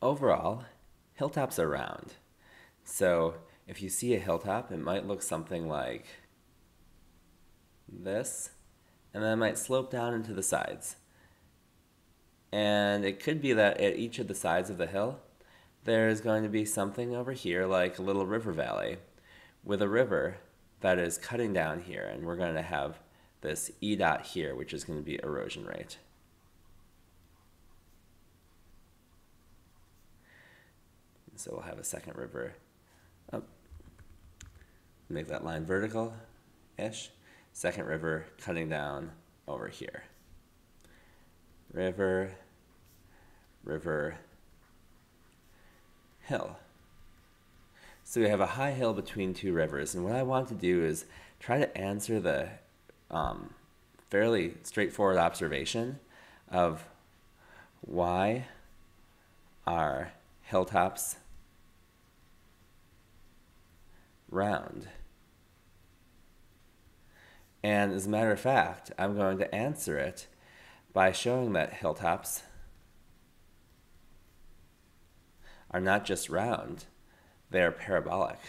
overall, hilltops are round. So if you see a hilltop, it might look something like this, and then it might slope down into the sides. And it could be that at each of the sides of the hill, there's going to be something over here like a little river valley with a river that is cutting down here, and we're going to have this E dot here, which is going to be erosion rate. And so we'll have a second river up. Make that line vertical-ish. Second river cutting down over here. River, river, hill. So we have a high hill between two rivers, and what I want to do is try to answer the fairly straightforward observation of why are hilltops round. And as a matter of fact, I'm going to answer it by showing that hilltops are not just round, they're parabolic.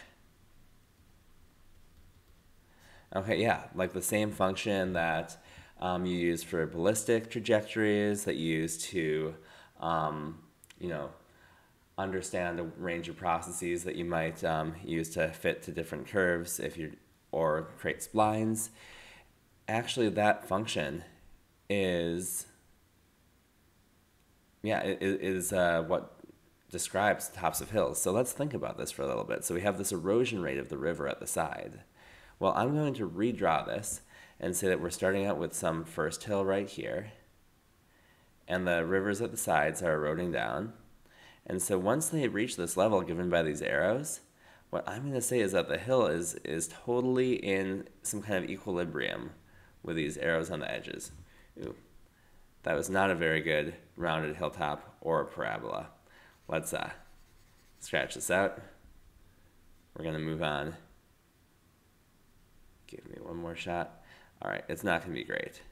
Okay, yeah, like the same function that you use for ballistic trajectories, that you use to, understand a range of processes that you might use to fit to different curves or create splines. Actually, that function is what describes tops of hills. So let's think about this for a little bit. So we have this erosion rate of the river at the side. Well, I'm going to redraw this and say that we're starting out with some first hill right here, and the rivers at the sides are eroding down. And so once they reach this level given by these arrows, what I'm going to say is that the hill is totally in some kind of equilibrium with these arrows on the edges. Ooh, that was not a very good rounded hilltop or a parabola. Let's scratch this out. We're going to move on. Give me one more shot. All right, it's not going to be great.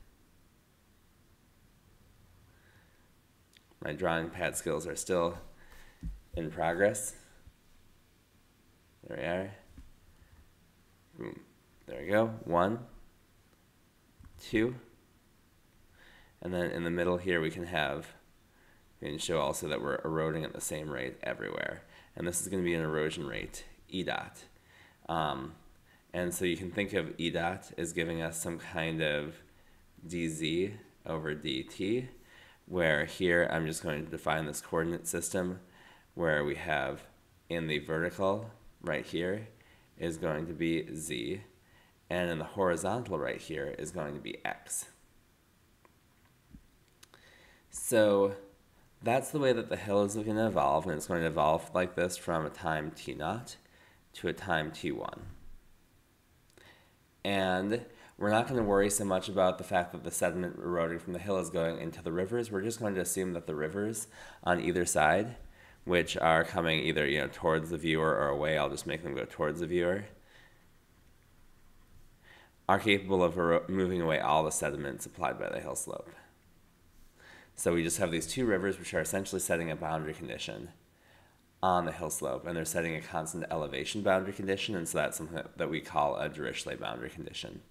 My drawing pad skills are still in progress. There we are. Boom. There we go. 1, 2. And then in the middle here we can show also that we're eroding at the same rate everywhere. And this is going to be an erosion rate, E dot. And so you can think of E dot as giving us some kind of dz over dt, where here I'm just going to define this coordinate system where we have in the vertical right here is going to be z, and in the horizontal right here is going to be x. So that's the way that the hill is going to evolve, and it's going to evolve like this from a time t0 to a time t1. And we're not going to worry so much about the fact that the sediment eroding from the hill is going into the rivers. We're just going to assume that the rivers on either side, which are coming either towards the viewer or away, I'll just make them go towards the viewer, are capable of moving away all the sediment supplied by the hill slope. So we just have these two rivers which are essentially setting a boundary condition on the hill slope, and they're setting a constant elevation boundary condition, and so that's something that we call a Dirichlet boundary condition.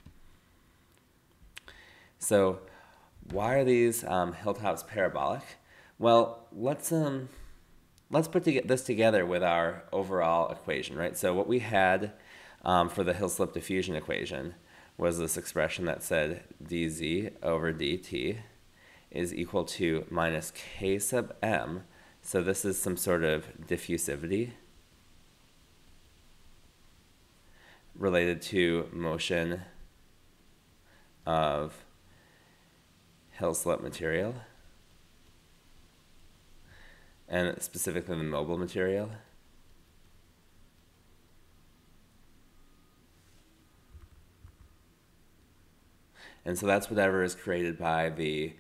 So why are these hilltops parabolic? Well, let's put this together with our overall equation, right? So what we had for the hill slope diffusion equation was this expression that said dz over dt is equal to minus k sub m. So this is some sort of diffusivity related to motion of hill slope material, and specifically the mobile material. And so that's whatever is created by the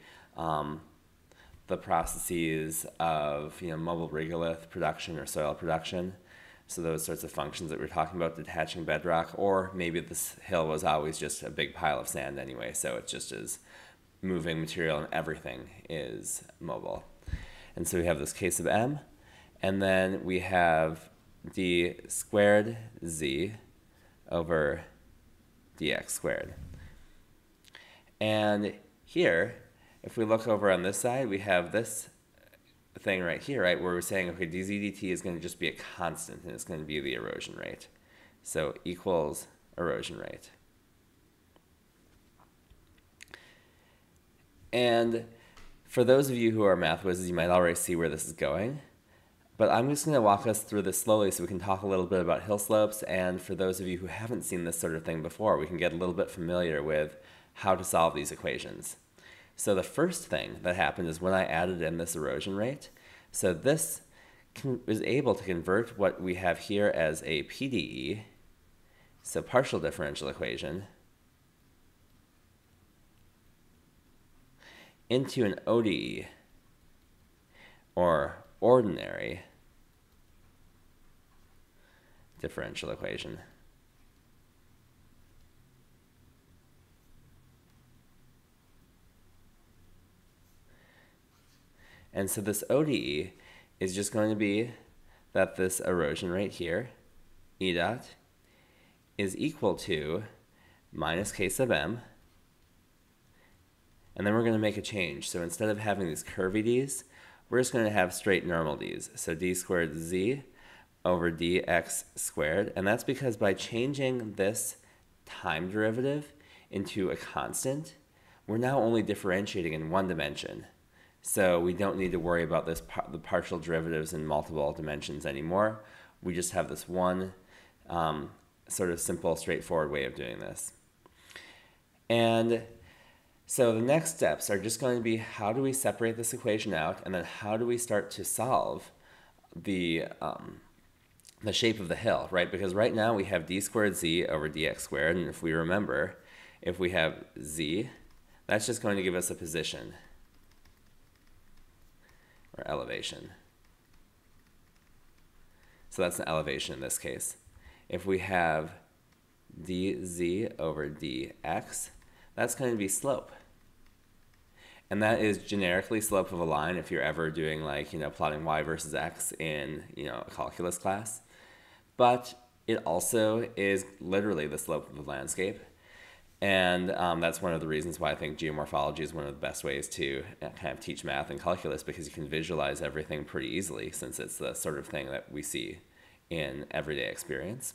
processes of mobile regolith production or soil production. So those sorts of functions that we're talking about, detaching bedrock, or maybe this hill was always just a big pile of sand anyway, so it just is moving material and everything is mobile. And so we have this k sub m, And then we have d squared z over dx squared. And here, if we look over on this side, we have this thing right here, right, where we're saying, okay, dz dt is going to just be a constant, and it's going to be the erosion rate. So equals erosion rate. And for those of you who are math whizzes, you might already see where this is going. But I'm just going to walk us through this slowly so we can talk a little bit about hill slopes. And for those of you who haven't seen this sort of thing before, we can get a little bit familiar with how to solve these equations. So the first thing that happened is when I added in this erosion rate, so this is able to convert what we have here as a PDE, so partial differential equation, into an ODE, or ordinary differential equation. And so this ODE is just going to be that this erosion rate here, E dot, is equal to minus K sub m. And then we're going to make a change. So instead of having these curvy d's, we're just going to have straight normal d's. So d squared z over dx squared. And that's because by changing this time derivative into a constant, we're now only differentiating in one dimension. So we don't need to worry about the partial derivatives in multiple dimensions anymore. We just have this one sort of simple, straightforward way of doing this. And so the next steps are just going to be, how do we separate this equation out, and then how do we start to solve the shape of the hill, right? Because right now we have d squared z over dx squared, and if we remember, if we have z, that's just going to give us a position, or elevation. So that's an elevation in this case. If we have dz over dx, that's going to be slope. And that is generically slope of a line if you're ever doing, like, plotting y versus x in, a calculus class. But it also is literally the slope of the landscape. And that's one of the reasons why I think geomorphology is one of the best ways to kind of teach math and calculus, because you can visualize everything pretty easily, since it's the sort of thing that we see in everyday experience.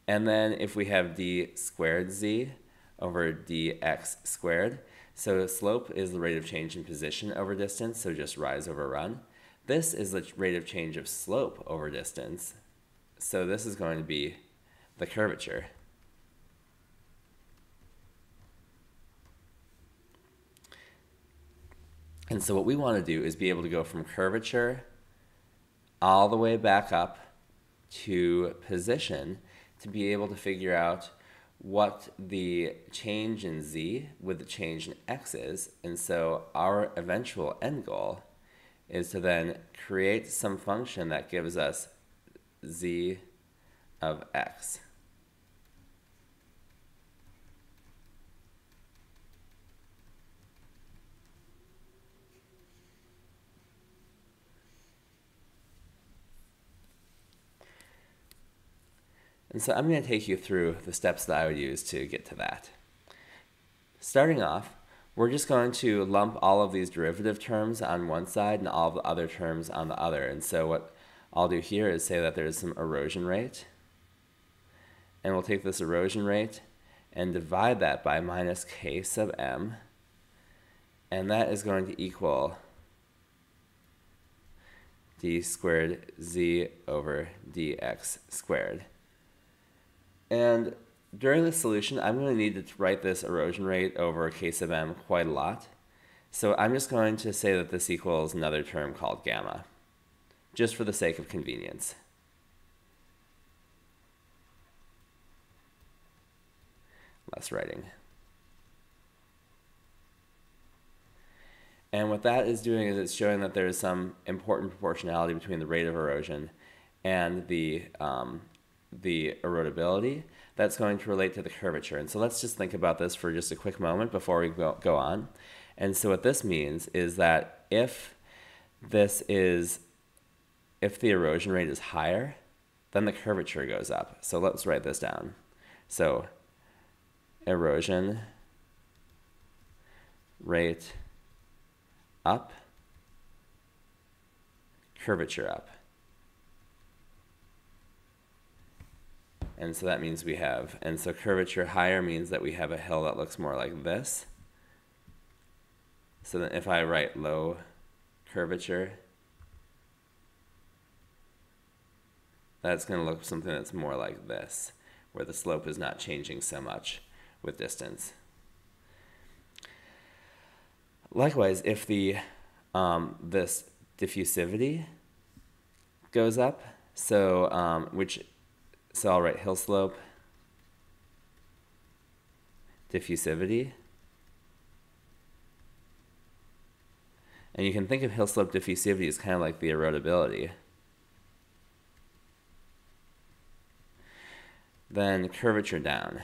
And then if we have d squared z over dx squared, so slope is the rate of change in position over distance, so just rise over run. This is the rate of change of slope over distance, so this is going to be the curvature. And so what we want to do is be able to go from curvature all the way back up to position to be able to figure out what the change in z with the change in x is. And so our eventual end goal is to then create some function that gives us z of x. And so I'm going to take you through the steps that I would use to get to that. Starting off, we're just going to lump all of these derivative terms on one side and all of the other terms on the other. And so what I'll do here is say that there's some erosion rate. And we'll take this erosion rate and divide that by minus k sub m. And that is going to equal d squared z over dx squared. And during the solution, I'm going to need to write this erosion rate over k sub m quite a lot. So I'm just going to say that this equals another term called gamma, just for the sake of convenience. Less writing. And what that is doing is it's showing that there is some important proportionality between the rate of erosion and the erodibility that's going to relate to the curvature. And so let's just think about this for just a quick moment before we go on. And so what this means is that if this is if the erosion rate is higher, then the curvature goes up. So let's write this down. So erosion rate up, curvature up. And so that means we have, and so curvature higher means that we have a hill that looks more like this. So then if I write low curvature, that's going to look something that's more like this, where the slope is not changing so much with distance. Likewise, if the this diffusivity goes up, so I'll write hill slope diffusivity. And you can think of hill slope diffusivity as kind of like the erodibility. Then curvature down.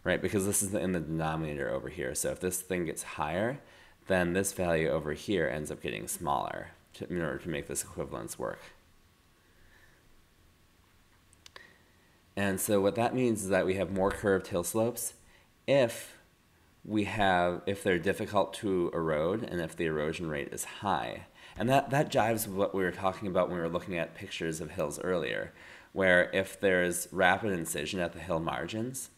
Right, because this is in the denominator over here. So if this thing gets higher, then this value over here ends up getting smaller in order to make this equivalence work. And so what that means is that we have more curved hill slopes if they're difficult to erode and if the erosion rate is high. And that jives with what we were talking about when we were looking at pictures of hills earlier, where if there's rapid incision at the hill margins,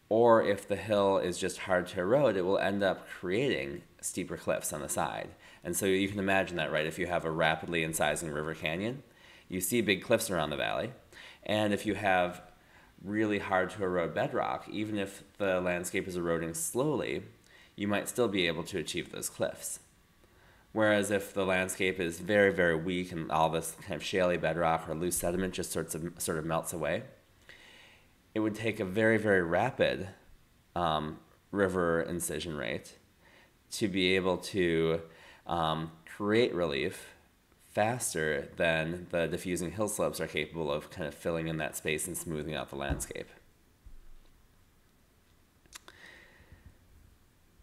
or if the hill is just hard to erode, it will end up creating steeper cliffs on the side. And so you can imagine that, right? If you have a rapidly incising river canyon, you see big cliffs around the valley. And if you have really hard to erode bedrock, even if the landscape is eroding slowly, you might still be able to achieve those cliffs. Whereas if the landscape is very, very weak and all this kind of shaly bedrock or loose sediment just sort of melts away, it would take a very, very rapid river incision rate to be able to create relief faster than the diffusing hill slopes are capable of kind of filling in that space and smoothing out the landscape.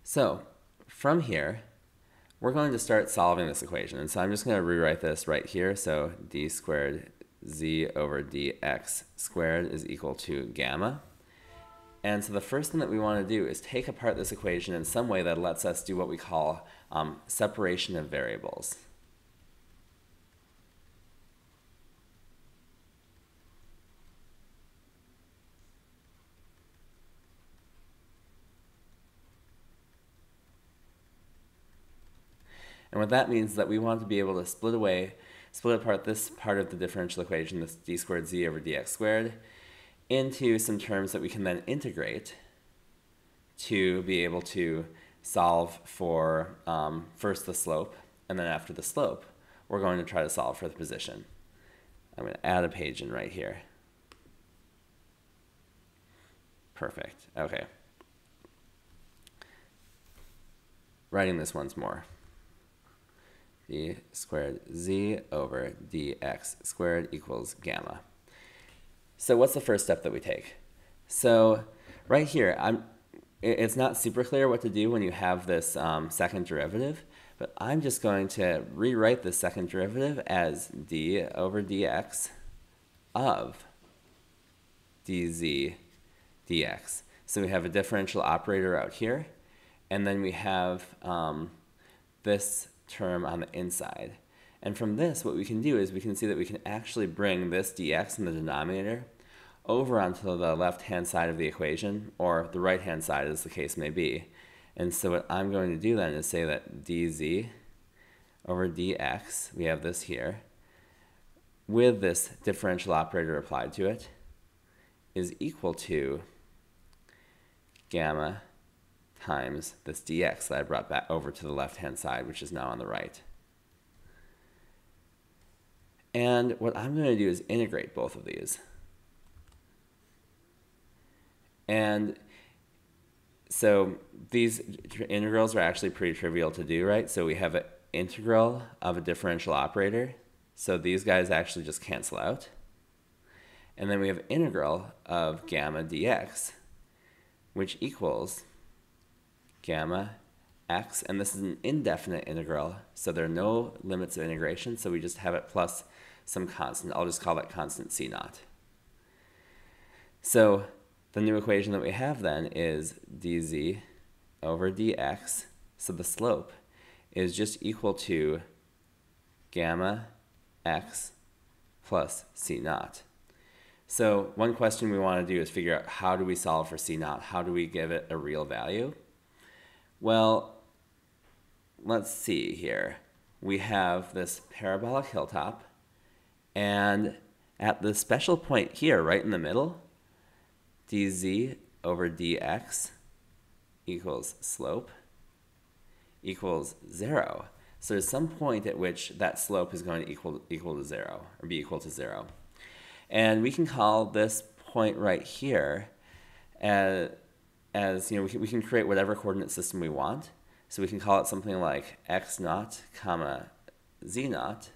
So from here, we're going to start solving this equation. And so I'm just going to rewrite this right here. So d squared z over dx squared is equal to gamma. And so the first thing that we want to do is take apart this equation in some way that lets us do what we call separation of variables. And what that means is that we want to be able to split apart this part of the differential equation, this d squared z over dx squared, into some terms that we can then integrate to be able to solve for first the slope, and then after the slope, we're going to try to solve for the position. I'm going to add a page in right here. Perfect. Okay. Writing this once more. D squared z over dx squared equals gamma. So what's the first step that we take? So right here, it's not super clear what to do when you have this second derivative, but I'm just going to rewrite the second derivative as d over dx of dz dx. So we have a differential operator out here, and then we have this term on the inside. And from this, what we can do is we can see that we can actually bring this dx in the denominator over onto the left-hand side of the equation, or the right-hand side as the case may be. And so what I'm going to do then is say that dz over dx, we have this here, with this differential operator applied to it, is equal to gamma times this dx that I brought back over to the left-hand side, which is now on the right. And what I'm going to do is integrate both of these. And so these integrals are actually pretty trivial to do, right? So we have an integral of a differential operator. So these guys actually just cancel out. And then we have integral of gamma dx, which equals gamma x, and this is an indefinite integral, so there are no limits of integration, so we just have it plus some constant. I'll just call that constant c naught. So the new equation that we have then is dz over dx, so the slope is just equal to gamma x plus c naught. So one question we want to do is figure out how do we solve for c naught? How do we give it a real value? Well, let's see here. We have this parabolic hilltop, and at the special point here, right in the middle, dz over dx equals slope equals 0. So there's some point at which that slope is going to equal to 0, or be equal to 0. And we can call this point right here as you know, we can create whatever coordinate system we want. So we can call it something like x naught comma z naught,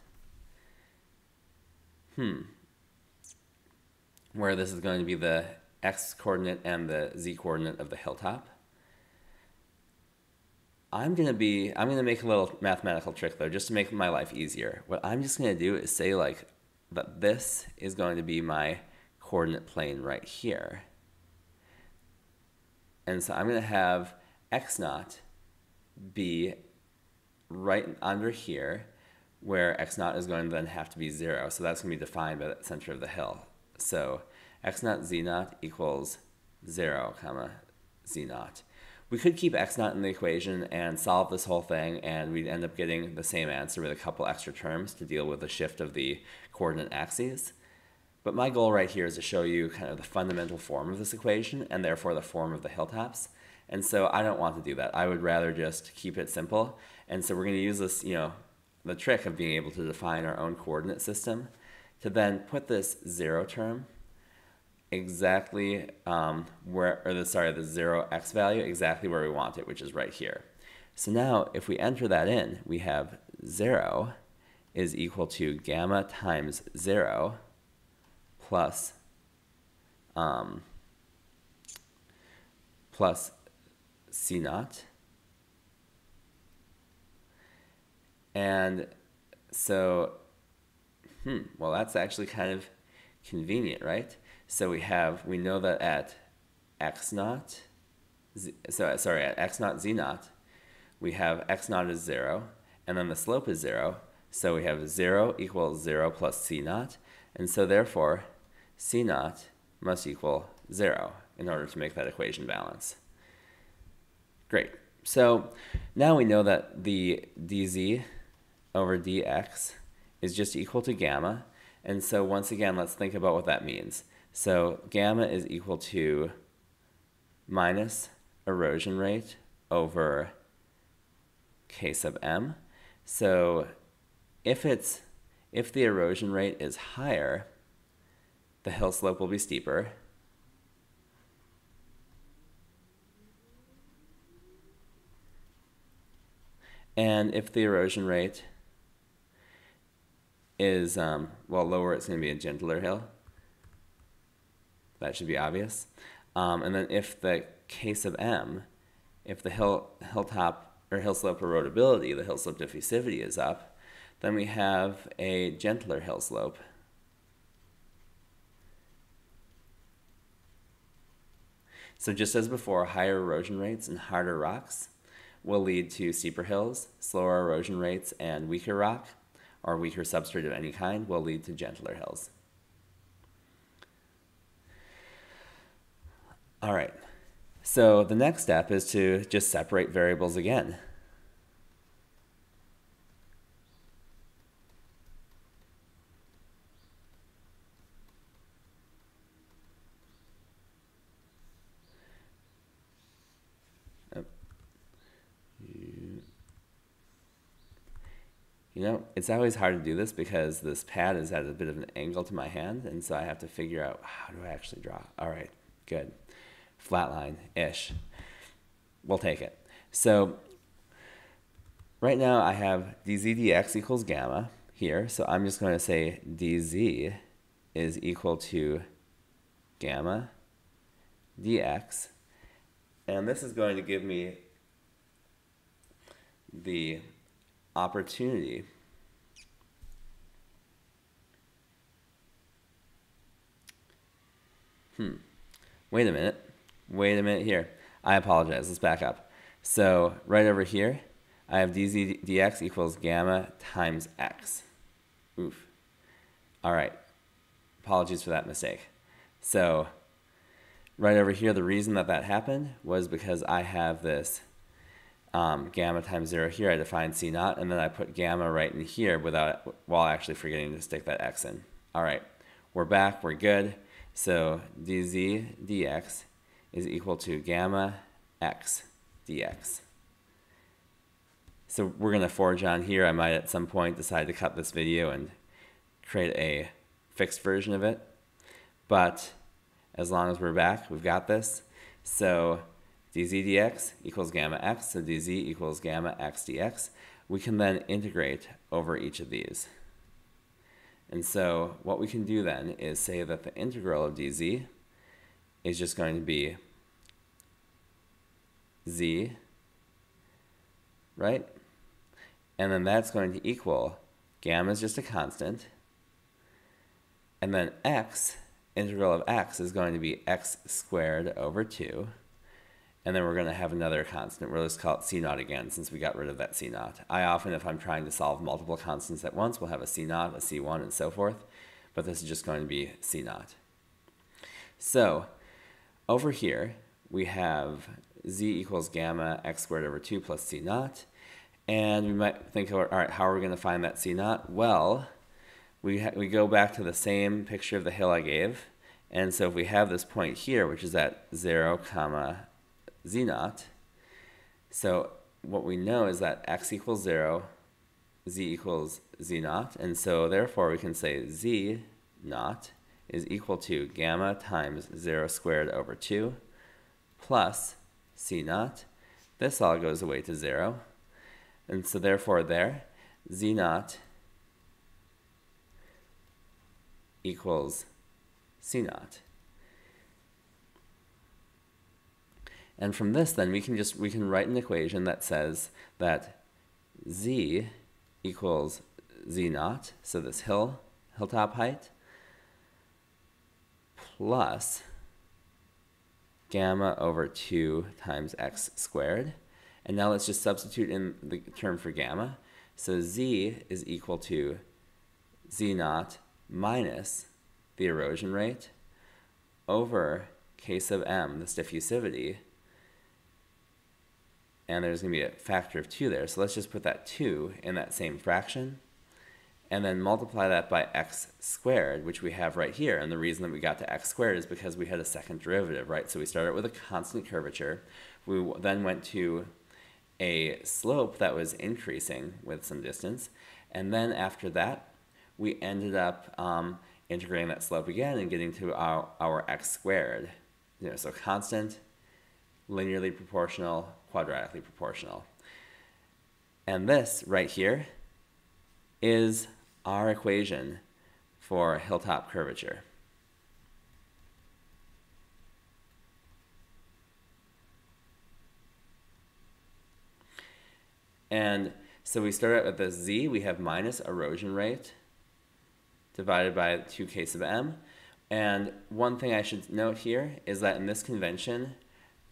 where this is going to be the x coordinate and the z coordinate of the hilltop. I'm gonna make a little mathematical trick though, just to make my life easier. What I'm just gonna do is say like that this is going to be my coordinate plane right here. And so I'm gonna have x naught be right under here, where x naught is going to then have to be 0. So that's going to be defined by the center of the hill. So x naught z naught equals 0 comma z naught. We could keep x naught in the equation and solve this whole thing, and we'd end up getting the same answer with a couple extra terms to deal with the shift of the coordinate axes. But my goal right here is to show you kind of the fundamental form of this equation, and therefore the form of the hilltops. And so I don't want to do that. I would rather just keep it simple. And so we're going to use this, the trick of being able to define our own coordinate system to then put this 0 term exactly the 0x value exactly where we want it, which is right here. So now if we enter that in, we have 0 is equal to gamma times 0 plus c naught. And so, well, that's actually kind of convenient, right? So we know that at x naught, at x naught z naught, we have x naught is 0, and then the slope is 0. So we have 0 equals 0 plus c naught, and so therefore c naught must equal 0 in order to make that equation balance. Great. So now we know that the dz over dx is just equal to gamma. And so once again, let's think about what that means. So gamma is equal to minus erosion rate over k sub m. So if the erosion rate is higher, the hill slope will be steeper. And if the erosion rate is, lower, it's going to be a gentler hill. That should be obvious. And then if the k sub m, if the hilltop or hill slope erodibility, the hill slope diffusivity is up, then we have a gentler hill slope. So just as before, higher erosion rates and harder rocks will lead to steeper hills. Slower erosion rates and weaker rock or weaker substrate of any kind will lead to gentler hills. All right, so the next step is to just separate variables again. It's always hard to do this because this pad is at a bit of an angle to my hand, and so I have to figure out how do I actually draw. All right, good. Flat line-ish. We'll take it. So right now I have dz dx equals gamma here, so I'm just going to say dz is equal to gamma dx, and this is going to give me the opportunity wait a minute here. I apologize. Let's back up. So right over here, I have dz dx equals gamma times x. Oof. All right. Apologies for that mistake. So right over here, the reason that happened was because I have this gamma times 0 here. I define C naught, and then I put gamma right in here while actually forgetting to stick that x in. All right. We're back. We're good. So dz dx is equal to gamma x dx. So we're going to forge on here. I might at some point decide to cut this video and create a fixed version of it. But as long as we're back, we've got this. So dz dx equals gamma x, so dz equals gamma x dx. We can then integrate over each of these. And so what we can do then is say that the integral of dz is just going to be z, right? And then that's going to equal, gamma is just a constant, and then x, integral of x is going to be x squared over 2, and then we're going to have another constant. We'll just call it c naught again since we got rid of that c naught. I often, if I'm trying to solve multiple constants at once, will have a c naught, a c1, and so forth, but this is just going to be c naught. So over here, we have z equals gamma x squared over 2 plus c naught, and we might think, all right, how are we going to find that c naught? Well, we go back to the same picture of the hill I gave, and so if we have this point here, which is at 0, comma z naught, so what we know is that x equals 0, z equals z naught, and so therefore we can say z naught is equal to gamma times 0 squared over 2 plus c naught. This all goes away to 0, and so therefore there, z naught equals c naught. And from this then we can write an equation that says that z equals z naught, so this hilltop height, plus gamma over 2 times x squared. And now let's just substitute in the term for gamma. So z is equal to z naught minus the erosion rate over k sub m, this diffusivity, and there's going to be a factor of 2 there. So let's just put that 2 in that same fraction, and then multiply that by x squared, which we have right here. And the reason that we got to x squared is because we had a second derivative, right? So we started with a constant curvature. We then went to a slope that was increasing with some distance, and then after that, we ended up integrating that slope again and getting to our x squared. So constant, linearly proportional, quadratically proportional. And this right here is our equation for hilltop curvature. And so we start out with this z, we have minus erosion rate divided by 2k sub m. And one thing I should note here is that in this convention,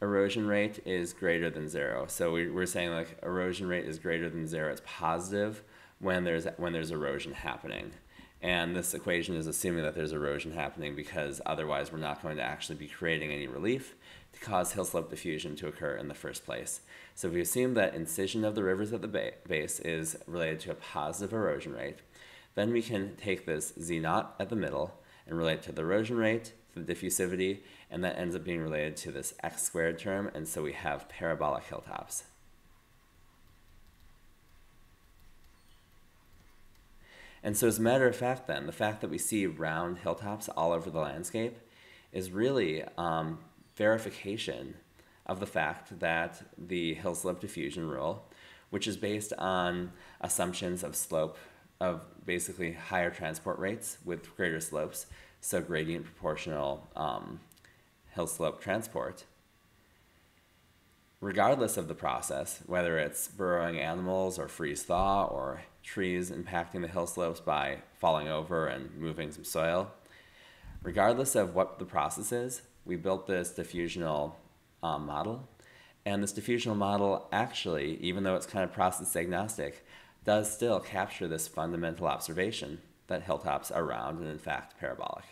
erosion rate is greater than 0. So we're saying like erosion rate is greater than 0. It's positive when there's erosion happening. And this equation is assuming that there's erosion happening because otherwise we're not going to actually be creating any relief to cause hill slope diffusion to occur in the first place. So if we assume that incision of the rivers at the base is related to a positive erosion rate, then we can take this z naught at the middle and relate to the erosion rate, the diffusivity, and that ends up being related to this x squared term, and so we have parabolic hilltops. And so as a matter of fact then, the fact that we see round hilltops all over the landscape is really verification of the fact that the hill slope diffusion rule, which is based on assumptions of slope, of basically higher transport rates with greater slopes, so gradient proportional hill slope transport, regardless of the process, whether it's burrowing animals or freeze thaw or trees impacting the hill slopes by falling over and moving some soil, regardless of what the process is, we built this diffusional model. And this diffusional model actually, even though it's kind of process agnostic, does still capture this fundamental observation that hilltops are round and in fact parabolic.